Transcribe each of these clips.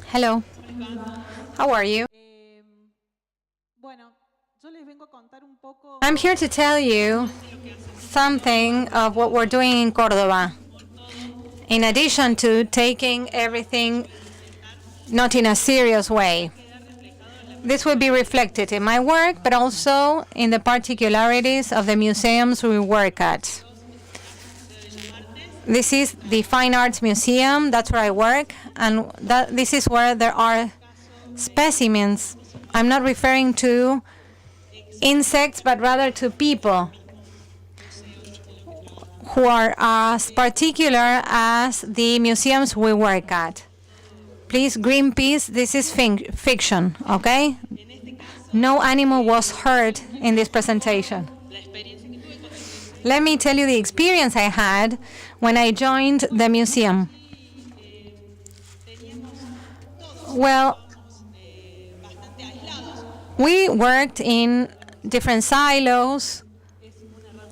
Hello. How are you? I'm here to tell you something of what we're doing in Córdoba. In addition to taking everything not in a serious way. This will be reflected in my work, but also in the particularities of the museums we work at. This is the Fine Arts Museum, that's where I work, and this is where there are specimens. I'm not referring to insects, but rather to people who are as particular as the museums we work at. Please, Greenpeace, this is fiction, okay? No animal was hurt in this presentation. Let me tell you the experience I had when I joined the museum. Well, we worked in different silos.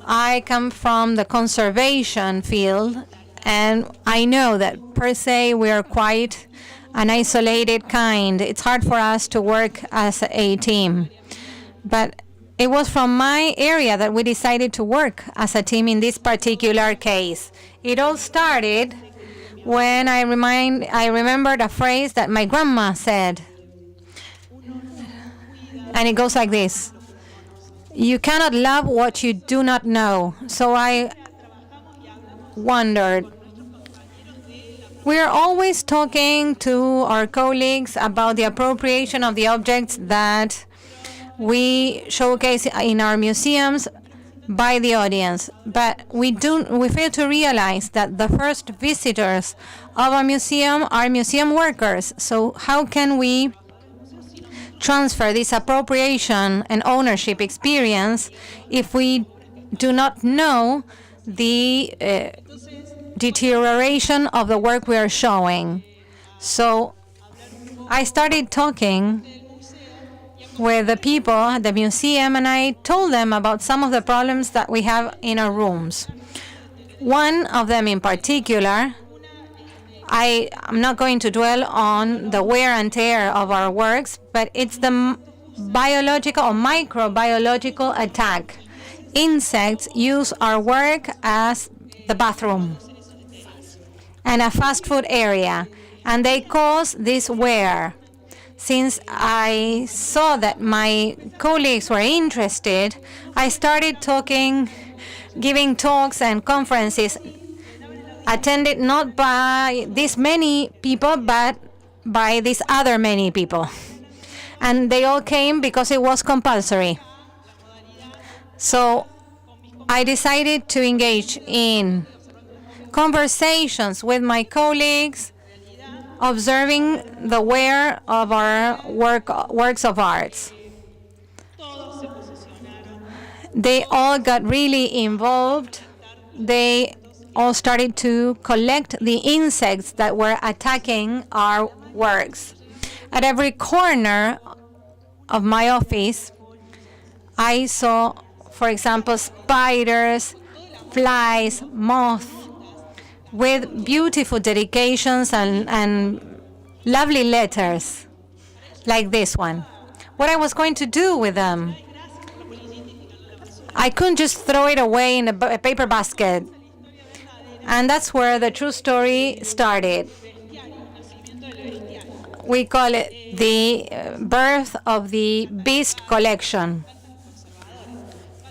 I come from the conservation field, and I know that per se we are quite an isolated kind. It's hard for us to work as a team. But it was from my area that we decided to work as a team in this particular case. It all started when I remembered a phrase that my grandma said. And it goes like this: you cannot love what you do not know. So I wondered, we're always talking to our colleagues about the appropriation of the objects that we showcase in our museums by the audience. But we fail to realize that the first visitors of our museum are museum workers. So how can we transfer this appropriation and ownership experience if we do not know the deterioration of the work we are showing? So I started talking with the people at the museum, and I told them about some of the problems that we have in our rooms. One of them in particular, I'm not going to dwell on the wear and tear of our works, but it's the biological or microbiological attack. Insects use our work as the bathroom and a fast food area, and they cause this wear. Since I saw that my colleagues were interested, I started giving talks and conferences, attended not by this many people, but by these other many people. And they all came because it was compulsory. So I decided to engage in conversations with my colleagues, observing the wear of our works of arts. They all got really involved. They all started to collect the insects that were attacking our works. At every corner of my office, I saw, for example, spiders, flies, moths, with beautiful dedications and lovely letters, like this one. What I was going to do with them, I couldn't just throw it away in a paper basket. And that's where the true story started. We call it the birth of the beast collection.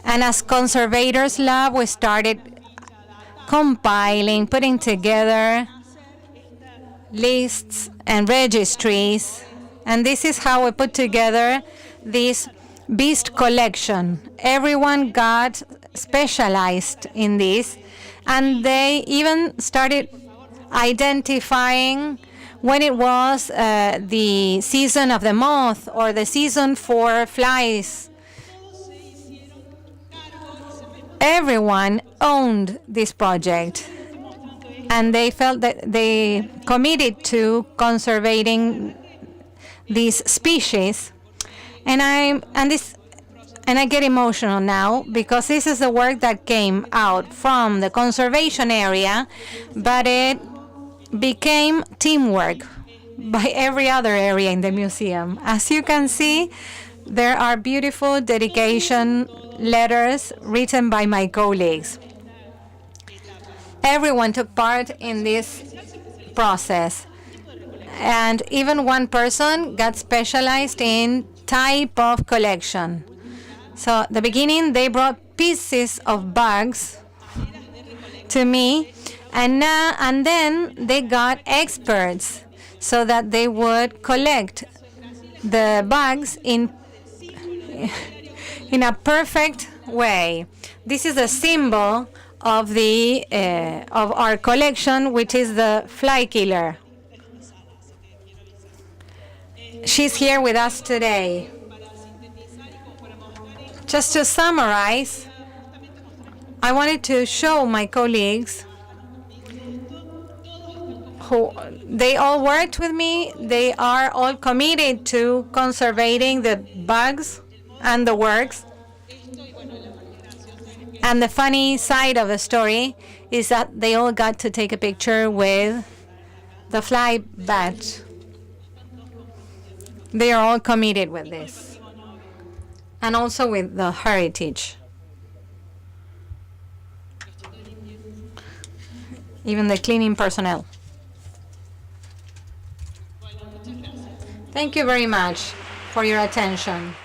And as Conservators Lab, we started compiling, putting together lists and registries. And this is how we put together this beast collection. Everyone got specialized in this, and they even started identifying when it was the season of the moth or the season for flies. Everyone owned this project, and they felt that they committed to conserving these species. And I get emotional now because this is the work that came out from the conservation area, but it became teamwork by every other area in the museum. As you can see, there are beautiful dedication letters written by my colleagues. Everyone took part in this process. And even one person got specialized in type of collection. So at the beginning, they brought pieces of bugs to me, and then they got experts so that they would collect the bugs in a perfect way. This is a symbol of our collection, which is the fly killer. She's here with us today. Just to summarize, I wanted to show my colleagues who they all worked with me. They are all committed to conserving the bugs and the works. And the funny side of the story is that they all got to take a picture with the fly bat. They are all committed with this. And also with the heritage. Even the cleaning personnel. Thank you very much for your attention.